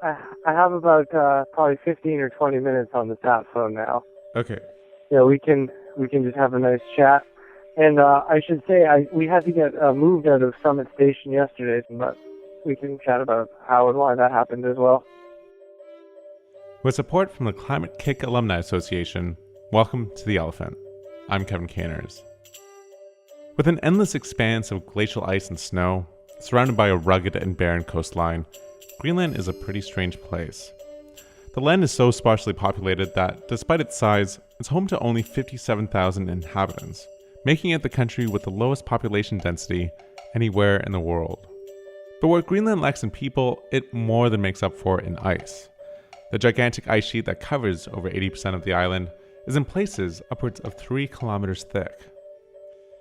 I have about probably 15 or 20 minutes on the tap phone now. Okay. Yeah, we can just have a nice chat. And I should say we had to get moved out of Summit Station yesterday, but we can chat about how and why that happened as well. With support from the Climate Kick Alumni Association, welcome to The Elephant. I'm Kevin Caners. With an endless expanse of glacial ice and snow, surrounded by a rugged and barren coastline, Greenland is a pretty strange place. The land is so sparsely populated that, despite its size, it's home to only 57,000 inhabitants, making it the country with the lowest population density anywhere in the world. But what Greenland lacks in people, it more than makes up for in ice. The gigantic ice sheet that covers over 80% of the island is in places upwards of 3 kilometers thick.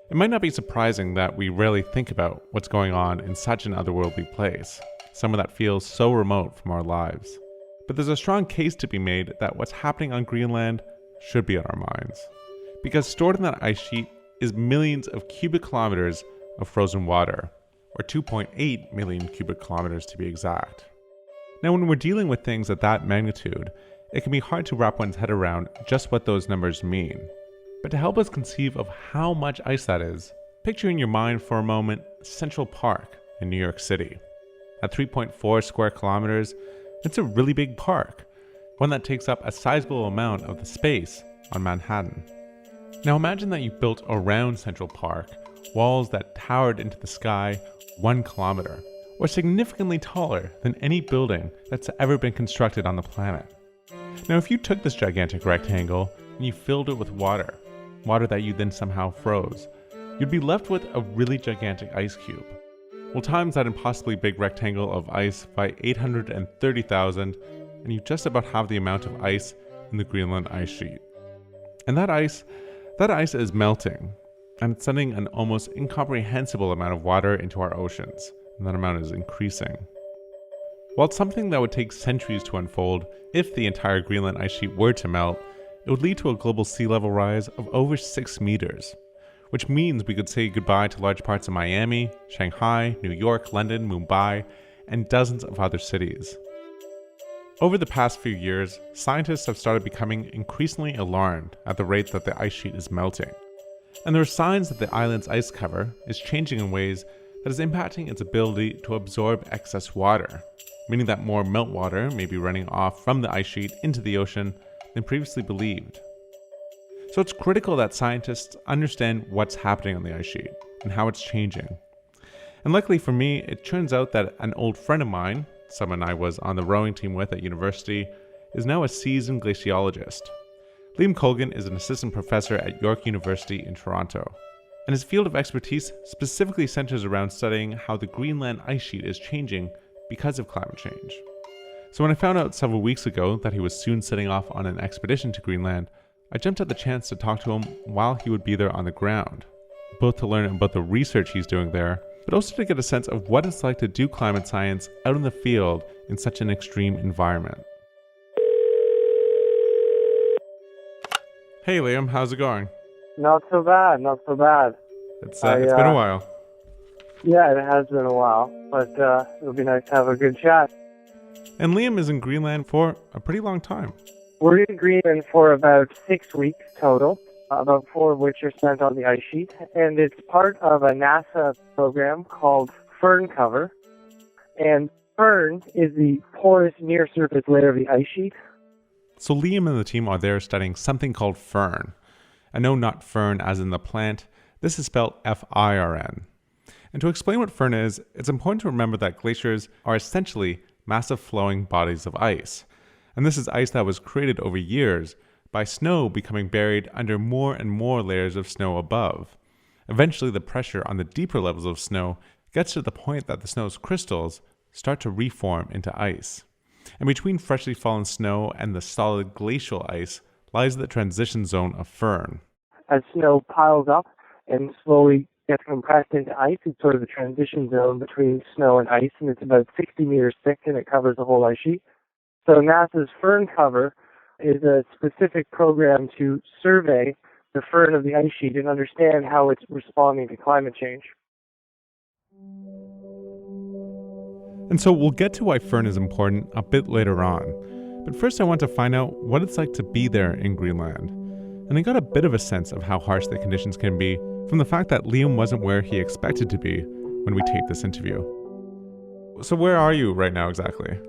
It might not be surprising that we rarely think about what's going on in such an otherworldly place, somewhere that feels so remote from our lives. But there's a strong case to be made that what's happening on Greenland should be on our minds. Because stored in that ice sheet is millions of cubic kilometers of frozen water, or 2.8 million cubic kilometers to be exact. Now, when we're dealing with things at that magnitude, it can be hard to wrap one's head around just what those numbers mean. But to help us conceive of how much ice that is, picture in your mind for a moment Central Park in New York City. At 3.4 square kilometers, it's a really big park, one that takes up a sizable amount of the space on Manhattan. Now imagine that you built around Central Park walls that towered into the sky 1 kilometer, or significantly taller than any building that's ever been constructed on the planet. Now if you took this gigantic rectangle and you filled it with water that you then somehow froze, you'd be left with a really gigantic ice cube. Well, times that impossibly big rectangle of ice by 830,000, and you just about have the amount of ice in the Greenland ice sheet. And that ice is melting, and it's sending an almost incomprehensible amount of water into our oceans, and that amount is increasing. While it's something that would take centuries to unfold, if the entire Greenland ice sheet were to melt, it would lead to a global sea level rise of over 6 meters, which means we could say goodbye to large parts of Miami, Shanghai, New York, London, Mumbai, and dozens of other cities. Over the past few years, scientists have started becoming increasingly alarmed at the rate that the ice sheet is melting. And there are signs that the island's ice cover is changing in ways that is impacting its ability to absorb excess water, meaning that more meltwater may be running off from the ice sheet into the ocean than previously believed. So it's critical that scientists understand what's happening on the ice sheet and how it's changing. And luckily for me, it turns out that an old friend of mine, someone I was on the rowing team with at university, is now a seasoned glaciologist. Liam Colgan is an assistant professor at York University in Toronto, and his field of expertise specifically centers around studying how the Greenland ice sheet is changing because of climate change. So when I found out several weeks ago that he was soon setting off on an expedition to Greenland, I jumped at the chance to talk to him while he would be there on the ground, both to learn about the research he's doing there, but also to get a sense of what it's like to do climate science out in the field in such an extreme environment. Hey Liam, how's it going? Not so bad, not so bad. It's been a while. Yeah, it has been a while, but it'll be nice to have a good chat. And Liam is in Greenland for a pretty long time. We're in Greenland for about 6 weeks total, about 4 of which are spent on the ice sheet, and it's part of a NASA program called Fern Cover. And fern is the porous near-surface layer of the ice sheet. So Liam and the team are there studying something called fern. And no, not fern as in the plant. This is spelled F-I-R-N. And to explain what fern is, it's important to remember that glaciers are essentially massive flowing bodies of ice. And this is ice that was created over years by snow becoming buried under more and more layers of snow above. Eventually, the pressure on the deeper levels of snow gets to the point that the snow's crystals start to reform into ice. And between freshly fallen snow and the solid glacial ice lies the transition zone of fern. As snow piles up and slowly gets compressed into ice, it's sort of the transition zone between snow and ice, and it's about 60 meters thick, and it covers the whole ice sheet. So NASA's Fern Cover is a specific program to survey the fern of the ice sheet and understand how it's responding to climate change. And so we'll get to why fern is important a bit later on. But first I want to find out what it's like to be there in Greenland. And I got a bit of a sense of how harsh the conditions can be from the fact that Liam wasn't where he expected to be when we taped this interview. So where are you right now exactly?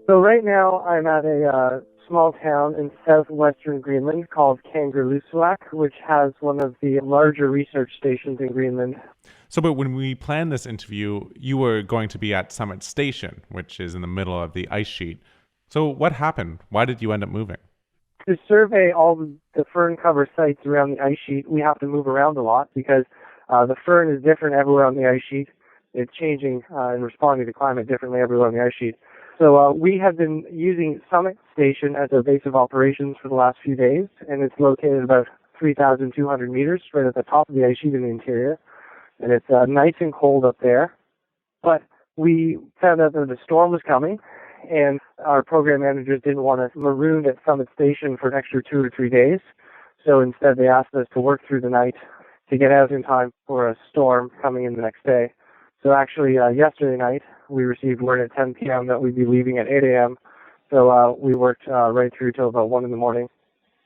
So right now I'm at a small town in southwestern Greenland called Kangerlussuaq, which has one of the larger research stations in Greenland. So, but when we planned this interview, you were going to be at Summit Station, which is in the middle of the ice sheet. So what happened? Why did you end up moving? To survey all the fern cover sites around the ice sheet, we have to move around a lot because the fern is different everywhere on the ice sheet. It's changing and responding to climate differently everywhere on the ice sheet. So we have been using Summit Station as our base of operations for the last few days, and it's located about 3,200 meters right at the top of the ice sheet in the interior. And it's nice and cold up there. But we found out that the storm was coming, and our program managers didn't want us marooned at Summit Station for an extra 2 or 3 days. So instead they asked us to work through the night to get out in time for a storm coming in the next day. So actually yesterday night we received word at 10 p.m. that we'd be leaving at 8 a.m. So we worked right through till about 1 in the morning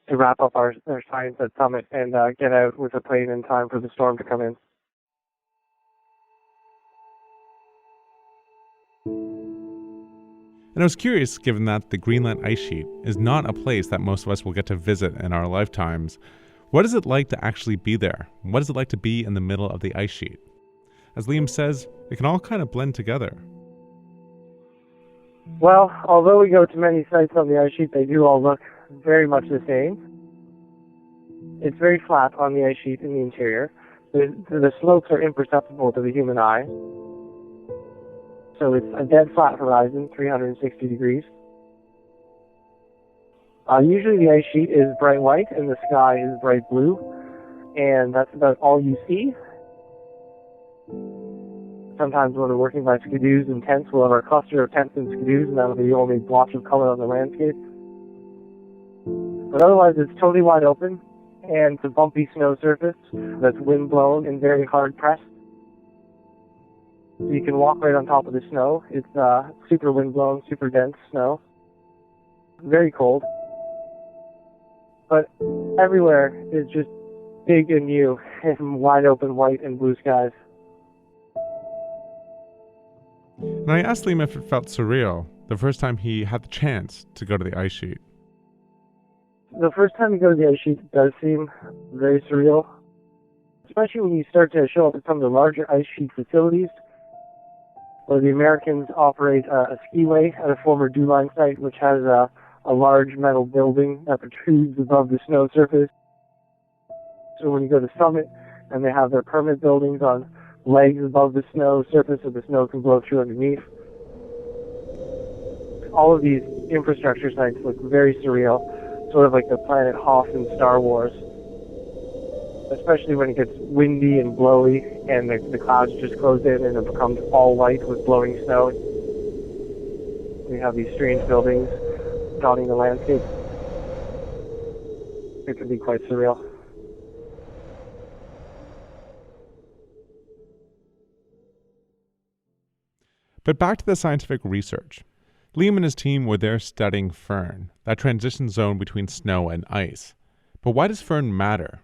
to wrap up our science at Summit and get out with a plane in time for the storm to come in. And I was curious, given that the Greenland ice sheet is not a place that most of us will get to visit in our lifetimes, what is it like to actually be there? What is it like to be in the middle of the ice sheet? As Liam says, it can all kind of blend together. Well, although we go to many sites on the ice sheet, they do all look very much the same. It's very flat on the ice sheet in the interior. The slopes are imperceptible to the human eye. So it's a dead flat horizon, 360 degrees. Usually the ice sheet is bright white and the sky is bright blue, and that's about all you see. Sometimes when we're working by skidoos and tents, we'll have our cluster of tents and skidoos, and that'll be the only blotch of color on the landscape. But otherwise it's totally wide open, and it's a bumpy snow surface that's wind-blown and very hard-pressed. So you can walk right on top of the snow. It's super wind-blown, super dense snow. Very cold. But everywhere is just big and new, and wide open white and blue skies. And I asked Liam if it felt surreal the first time he had the chance to go to the ice sheet. The first time you go to the ice sheet does seem very surreal, especially when you start to show up at some of the larger ice sheet facilities, where the Americans operate a skiway at a former dew-line site, which has a large metal building that protrudes above the snow surface. So when you go to Summit, and they have their permanent buildings on legs above the snow surface so the snow can blow through underneath. All of these infrastructure sites look very surreal, sort of like the planet Hoth in Star Wars. Especially when it gets windy and blowy and the clouds just close in and it becomes all white with blowing snow. We have these strange buildings dotting the landscape. It can be quite surreal. But back to the scientific research. Liam and his team were there studying fern, that transition zone between snow and ice. But why does fern matter?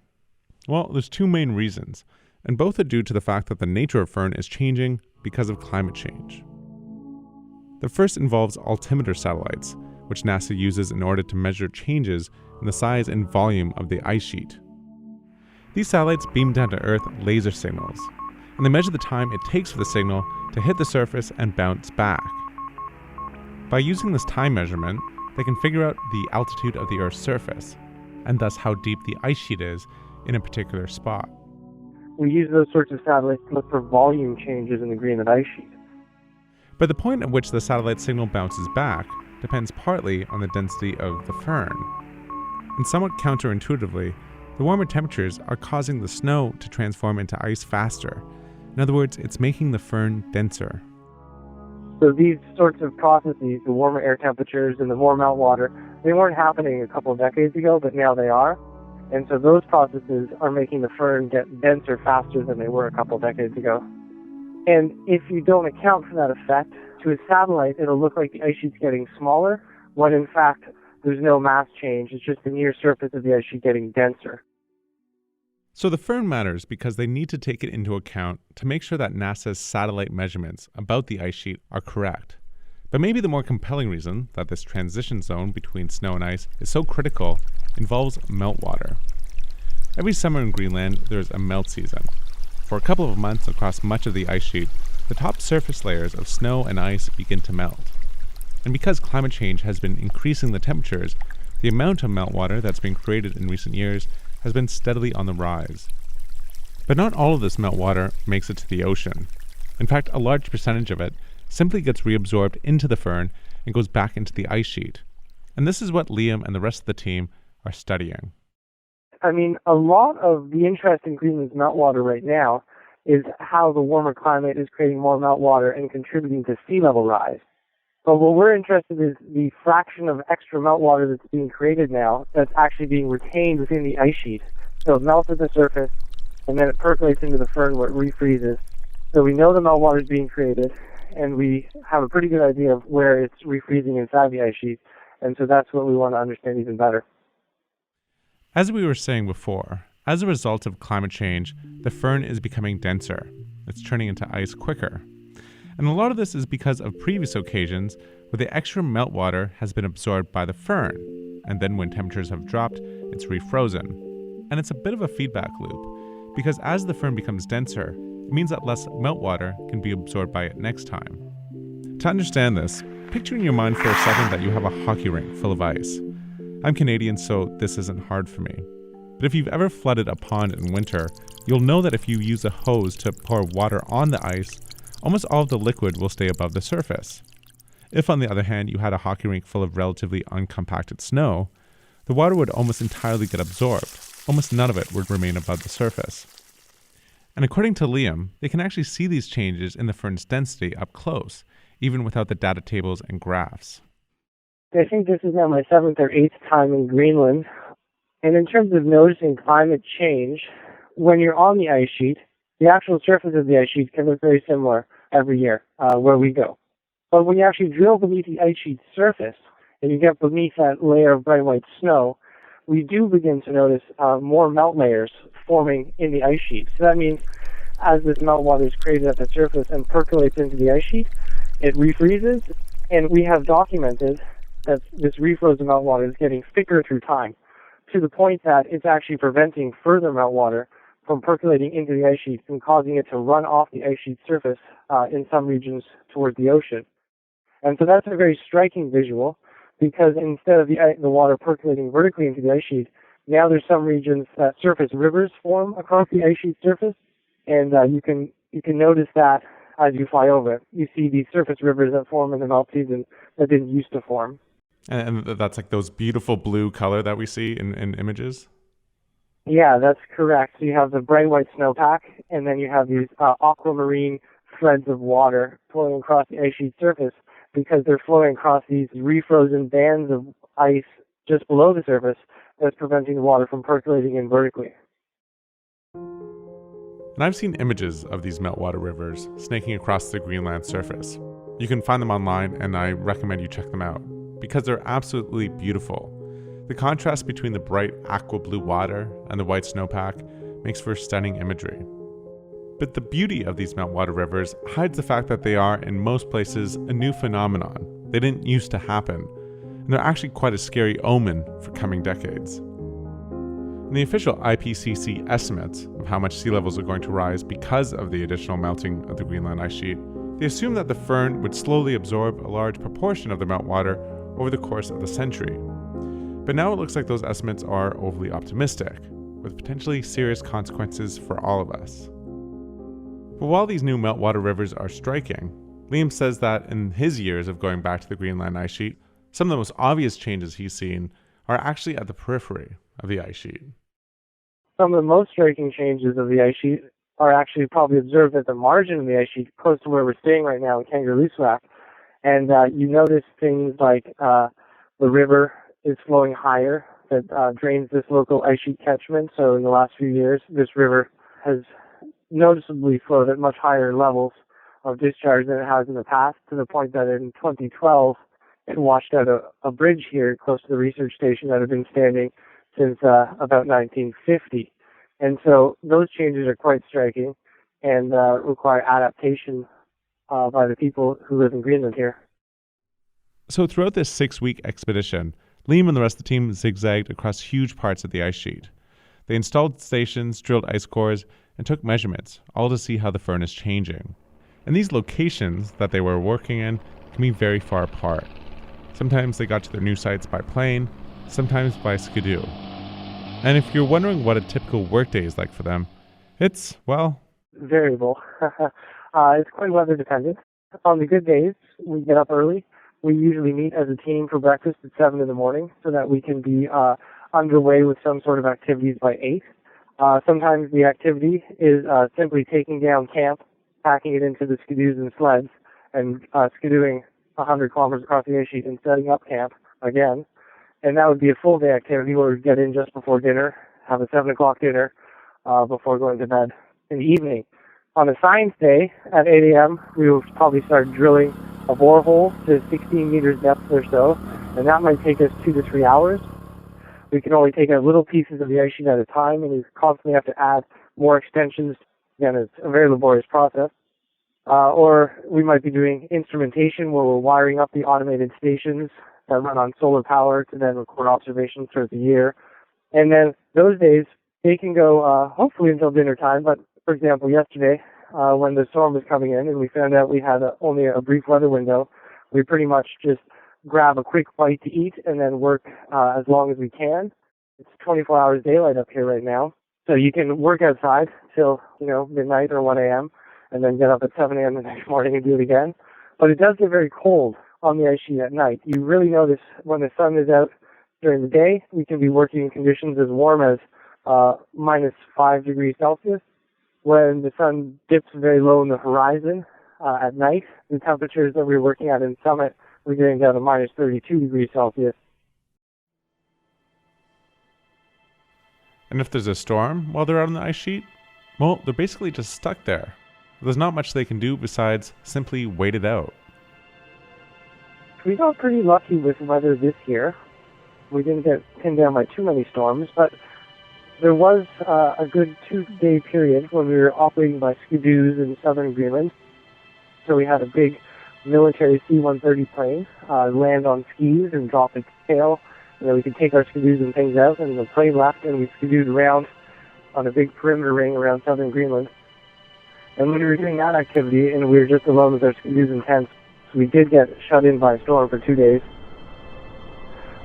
Well, there's two main reasons, and both are due to the fact that the nature of fern is changing because of climate change. The first involves altimeter satellites, which NASA uses in order to measure changes in the size and volume of the ice sheet. These satellites beam down to Earth laser signals, and they measure the time it takes for the signal to hit the surface and bounce back. By using this time measurement, they can figure out the altitude of the Earth's surface, and thus how deep the ice sheet is in a particular spot. We use those sorts of satellites to look for volume changes in the Greenland ice sheet. But the point at which the satellite signal bounces back depends partly on the density of the fern. And somewhat counterintuitively, the warmer temperatures are causing the snow to transform into ice faster. In other words, it's making the fern denser. So these sorts of processes, the warmer air temperatures and the more meltwater, they weren't happening a couple of decades ago, but now they are. And so those processes are making the fern get denser faster than they were a couple of decades ago. And if you don't account for that effect, to a satellite, it'll look like the ice sheet's getting smaller, when in fact there's no mass change. It's just the near surface of the ice sheet getting denser. So the firn matters because they need to take it into account to make sure that NASA's satellite measurements about the ice sheet are correct. But maybe the more compelling reason that this transition zone between snow and ice is so critical involves meltwater. Every summer in Greenland, there's a melt season. For a couple of months across much of the ice sheet, the top surface layers of snow and ice begin to melt. And because climate change has been increasing the temperatures, the amount of meltwater that's been created in recent years has been steadily on the rise. But not all of this meltwater makes it to the ocean. In fact, a large percentage of it simply gets reabsorbed into the firn and goes back into the ice sheet. And this is what Liam and the rest of the team are studying. I mean, a lot of the interest in Greenland's meltwater right now is how the warmer climate is creating more meltwater and contributing to sea level rise. But what we're interested in is the fraction of extra meltwater that's being created now that's actually being retained within the ice sheet. So it melts at the surface, and then it percolates into the firn where it refreezes. So we know the meltwater is being created, and we have a pretty good idea of where it's refreezing inside the ice sheet. And so that's what we want to understand even better. As we were saying before, as a result of climate change, the firn is becoming denser. It's turning into ice quicker. And a lot of this is because of previous occasions where the extra meltwater has been absorbed by the firn, and then when temperatures have dropped, it's refrozen. And it's a bit of a feedback loop, because as the firn becomes denser, it means that less meltwater can be absorbed by it next time. To understand this, picture in your mind for a second that you have a hockey rink full of ice. I'm Canadian, so this isn't hard for me. But if you've ever flooded a pond in winter, you'll know that if you use a hose to pour water on the ice, almost all of the liquid will stay above the surface. If, on the other hand, you had a hockey rink full of relatively uncompacted snow, the water would almost entirely get absorbed. Almost none of it would remain above the surface. And according to Liam, they can actually see these changes in the firn's density up close, even without the data tables and graphs. I think this is now my 7th or 8th time in Greenland. And in terms of noticing climate change, when you're on the ice sheet, the actual surface of the ice sheet can look very similar every year where we go. But when you actually drill beneath the ice sheet's surface and you get beneath that layer of bright white snow, we do begin to notice more melt layers forming in the ice sheet. So that means as this meltwater is created at the surface and percolates into the ice sheet, it refreezes, and we have documented that this refrozen meltwater is getting thicker through time, to the point that it's actually preventing further meltwater from percolating into the ice sheet and causing it to run off the ice sheet surface in some regions towards the ocean. And so that's a very striking visual, because instead of the water percolating vertically into the ice sheet, now there's some regions that surface rivers form across the ice sheet surface, and you can notice that as you fly over it. You see these surface rivers that form in the melt season that didn't used to form. And that's like those beautiful blue color that we see in images? Yeah, that's correct. So you have the bright white snowpack, and then you have these aquamarine threads of water flowing across the ice sheet surface, because they're flowing across these refrozen bands of ice just below the surface that's preventing the water from percolating in vertically. And I've seen images of these meltwater rivers snaking across the Greenland surface. You can find them online, and I recommend you check them out, because they're absolutely beautiful. The contrast between the bright aqua blue water and the white snowpack makes for stunning imagery. But the beauty of these meltwater rivers hides the fact that they are, in most places, a new phenomenon. They didn't used to happen, and they're actually quite a scary omen for coming decades. In the official IPCC estimates of how much sea levels are going to rise because of the additional melting of the Greenland ice sheet, they assume that the firn would slowly absorb a large proportion of the meltwater over the course of the century. But now it looks like those estimates are overly optimistic, with potentially serious consequences for all of us. But while these new meltwater rivers are striking, Liam says that in his years of going back to the Greenland ice sheet, some of the most obvious changes he's seen are actually at the periphery of the ice sheet. Some of the most striking changes of the ice sheet are actually probably observed at the margin of the ice sheet, close to where we're staying right now in Kangerlussuaq. And you notice things like the river is flowing higher, that drains this local ice sheet catchment. So in the last few years, this river has noticeably flowed at much higher levels of discharge than it has in the past, to the point that in 2012 it washed out a bridge here close to the research station that had been standing since about 1950. And so those changes are quite striking and require adaptation by the people who live in Greenland here. So throughout this 6-week expedition, Liam and the rest of the team zigzagged across huge parts of the ice sheet. They installed stations, drilled ice cores, and took measurements, all to see how the firn is changing. And these locations that they were working in can be very far apart. Sometimes they got to their new sites by plane, sometimes by skidoo. And if you're wondering what a typical workday is like for them, it's, well, variable. It's quite weather dependent. On the good days, we get up early. We usually meet as a team for breakfast at 7 in the morning so that we can be underway with some sort of activities by 8. Sometimes the activity is simply taking down camp, packing it into the skidoos and sleds, and skidooing 100 kilometers across the ice sheet and setting up camp again. And that would be a full day activity where we'd get in just before dinner, have a 7 o'clock dinner before going to bed in the evening. On a science day at 8 a.m., we would probably start drilling a borehole to 16 meters depth or so, and that might take us 2 to 3 hours. We can only take out little pieces of the ice sheet at a time, and we constantly have to add more extensions. Again, it's a very laborious process. Or we might be doing instrumentation where we're wiring up the automated stations that run on solar power to then record observations throughout the year. And then those days, they can go hopefully until dinner time, but for example, yesterday, when the storm was coming in and we found out we had only a brief weather window, we pretty much just grab a quick bite to eat and then work as long as we can. It's 24 hours daylight up here right now, so you can work outside till midnight or 1 a.m. and then get up at 7 a.m. the next morning and do it again. But it does get very cold on the ice sheet at night. You really notice when the sun is out during the day, we can be working in conditions as warm as minus 5 degrees Celsius. When the sun dips very low in the horizon at night, the temperatures that we're working at in Summit, we're getting down to minus 32 degrees Celsius. and if there's a storm while they're out on the ice sheet, well, they're basically just stuck there. There's not much they can do besides simply wait it out. We got pretty lucky with weather this year. We didn't get pinned down by too many storms, but there was a good 2-day period when we were operating by skidoos in southern Greenland. So we had a big military C-130 plane land on skis and drop its tail. And then we could take our skidoos and things out, and the plane left, and we skidooed around on a big perimeter ring around southern Greenland. And when we were doing that activity, and we were just alone with our skidoos and tents, we did get shut in by a storm for 2 days,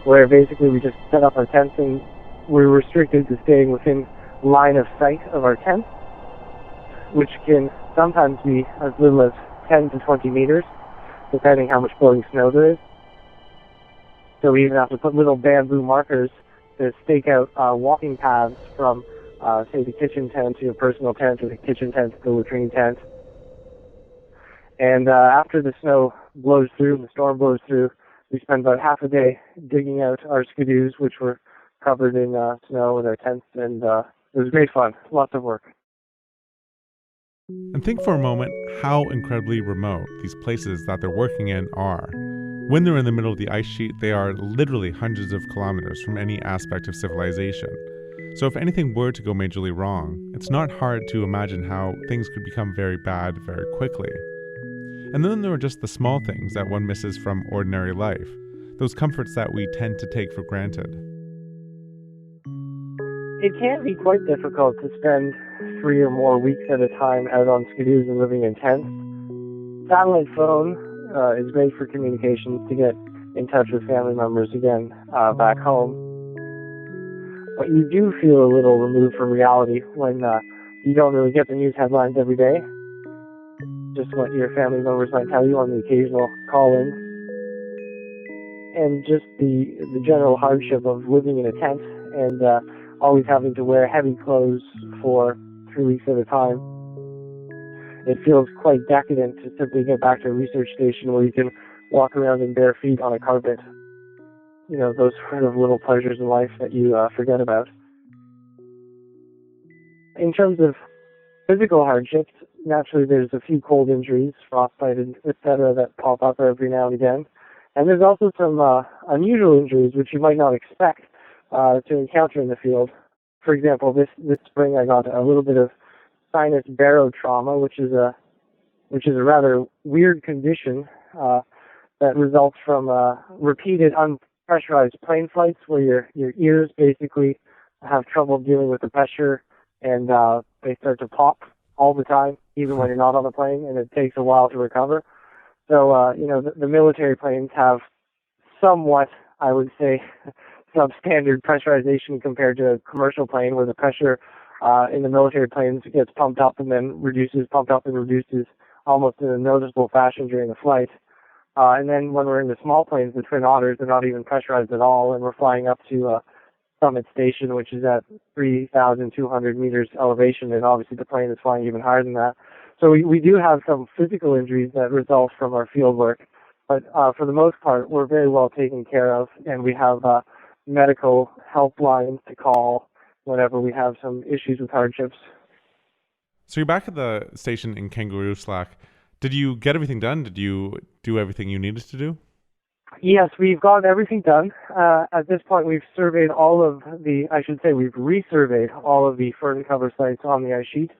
where basically we just set up our tents and we were restricted to staying within line of sight of our tent, which can sometimes be as little as 10 to 20 meters, depending how much blowing snow there is. So we even have to put little bamboo markers to stake out walking paths from, say, the kitchen tent to your personal tent, or the kitchen tent to the latrine tent. And after the snow blows through, the storm blows through, we spend about half a day digging out our skidoos, which were covered in snow, with our tents, and it was great fun. Lots of work. And think for a moment how incredibly remote these places that they're working in are. When they're in the middle of the ice sheet, they are literally hundreds of kilometers from any aspect of civilization. So if anything were to go majorly wrong, it's not hard to imagine how things could become very bad very quickly. And then there are just the small things that one misses from ordinary life, those comforts that we tend to take for granted. It can be quite difficult to spend 3 or more weeks at a time out on skidoos and living in tents. Satellite phone is great for communications, to get in touch with family members again back home. But you do feel a little removed from reality when you don't really get the news headlines every day. Just what your family members might tell you on the occasional call-in. And just the general hardship of living in a tent and always having to wear heavy clothes for 3 weeks at a time. It feels quite decadent to simply get back to a research station where you can walk around in bare feet on a carpet. You know, those sort of little pleasures in life that you forget about. In terms of physical hardships, naturally there's a few cold injuries, frostbite, etc., that pop up every now and again. And there's also some unusual injuries which you might not expect to encounter in the field. For example, this spring I got a little bit of sinus barotrauma, which is a rather weird condition that results from repeated unpressurized plane flights where your ears basically have trouble dealing with the pressure and they start to pop all the time, even when you're not on the plane, and it takes a while to recover. So, the military planes have somewhat, I would say, substandard pressurization compared to a commercial plane where the pressure in the military planes gets pumped up and then reduces, pumped up and reduces almost in a noticeable fashion during the flight. And then when we're in the small planes, the Twin Otters, they're not even pressurized at all, and we're flying up to Summit Station, which is at 3,200 meters elevation, and obviously the plane is flying even higher than that. So we do have some physical injuries that result from our field work, but for the most part, we're very well taken care of, and we have medical helplines to call whenever we have some issues with hardships. So you're back at the station in Kangaroo Slack. Did you get everything done? Did you do everything you needed to do? Yes, we've got everything done. At this point, we've resurveyed all of the fern cover sites on the ice sheet.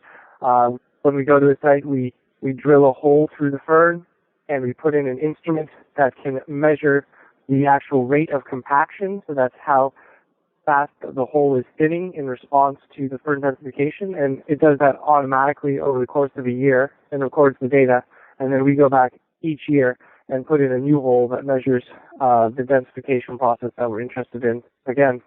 When we go to a site, we drill a hole through the fern, and we put in an instrument that can measure the actual rate of compaction, so that's how fast the hole is thinning in response to the fern densification, and it does that automatically over the course of a year and records the data, and then we go back each year and put in a new hole that measures the densification process that we're interested in again.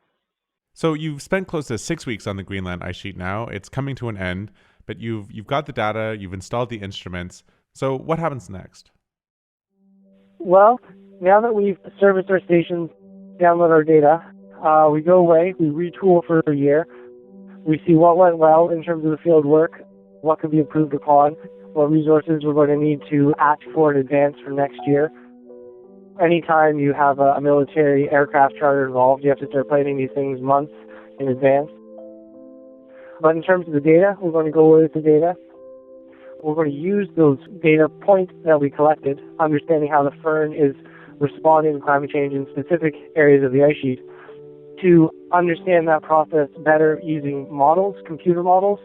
So you've spent close to 6 weeks on the Greenland ice sheet now. It's coming to an end, but you've got the data, you've installed the instruments. So what happens next? Well, now that we've serviced our stations, download our data, we go away, we retool for a year, we see what went well in terms of the field work, what could be improved upon, what resources we're going to need to ask for in advance for next year. Anytime you have a military aircraft charter involved, you have to start planning these things months in advance. But in terms of the data, we're going to go with the data. We're going to use those data points that we collected, understanding how the fern is responding to climate change in specific areas of the ice sheet, to understand that process better using models, computer models,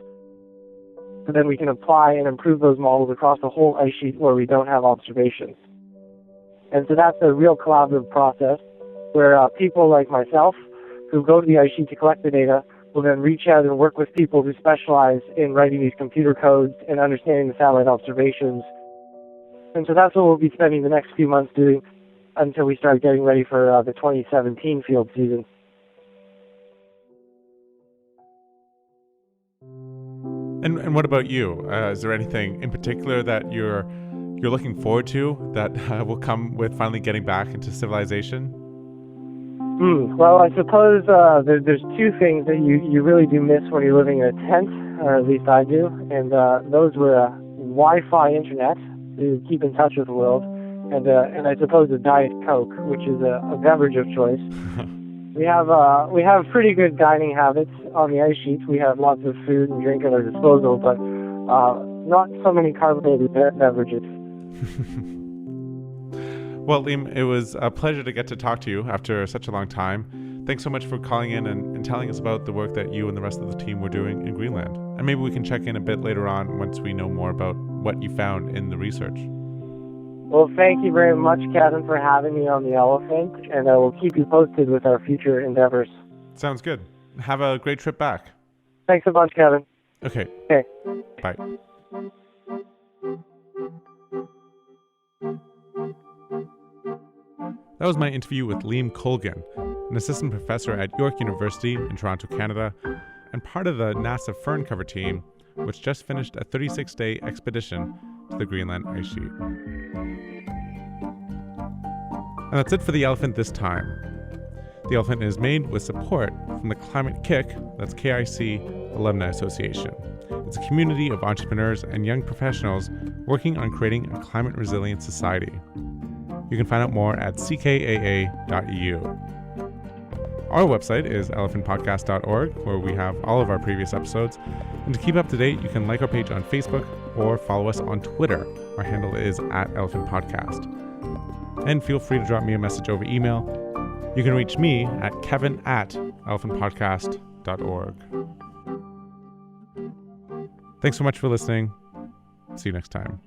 so then we can apply and improve those models across the whole ice sheet where we don't have observations. And so that's a real collaborative process where people like myself who go to the ice sheet to collect the data will then reach out and work with people who specialize in writing these computer codes and understanding the satellite observations. And so that's what we'll be spending the next few months doing until we start getting ready for the 2017 field season. And what about you? Is there anything in particular that you're looking forward to that will come with finally getting back into civilization? Well, I suppose there's two things that you really do miss when you're living in a tent, or at least I do, and those were Wi-Fi internet to keep in touch with the world, and I suppose a Diet Coke, which is a beverage of choice. We have pretty good dining habits on the ice sheet. We have lots of food and drink at our disposal, but not so many carbonated beverages. Well, Liam, it was a pleasure to get to talk to you after such a long time. Thanks so much for calling in and telling us about the work that you and the rest of the team were doing in Greenland. And maybe we can check in a bit later on once we know more about what you found in the research. Well, thank you very much, Kevin, for having me on the Elephant, and I will keep you posted with our future endeavors. Sounds good. Have a great trip back. Thanks a bunch, Kevin. Okay. Bye. That was my interview with Liam Colgan, an assistant professor at York University in Toronto, Canada, and part of the NASA fern cover team, which just finished a 36-day expedition to the Greenland ice sheet. And that's it for The Elephant this time. The Elephant is made with support from the Climate Kick, that's KIC Alumni Association. It's a community of entrepreneurs and young professionals working on creating a climate-resilient society. You can find out more at ckaa.eu. Our website is elephantpodcast.org, where we have all of our previous episodes. And to keep up to date, you can like our page on Facebook or follow us on Twitter. Our handle is @elephantpodcast. And feel free to drop me a message over email. You can reach me at kevin@elephantpodcast.org. Thanks so much for listening. See you next time.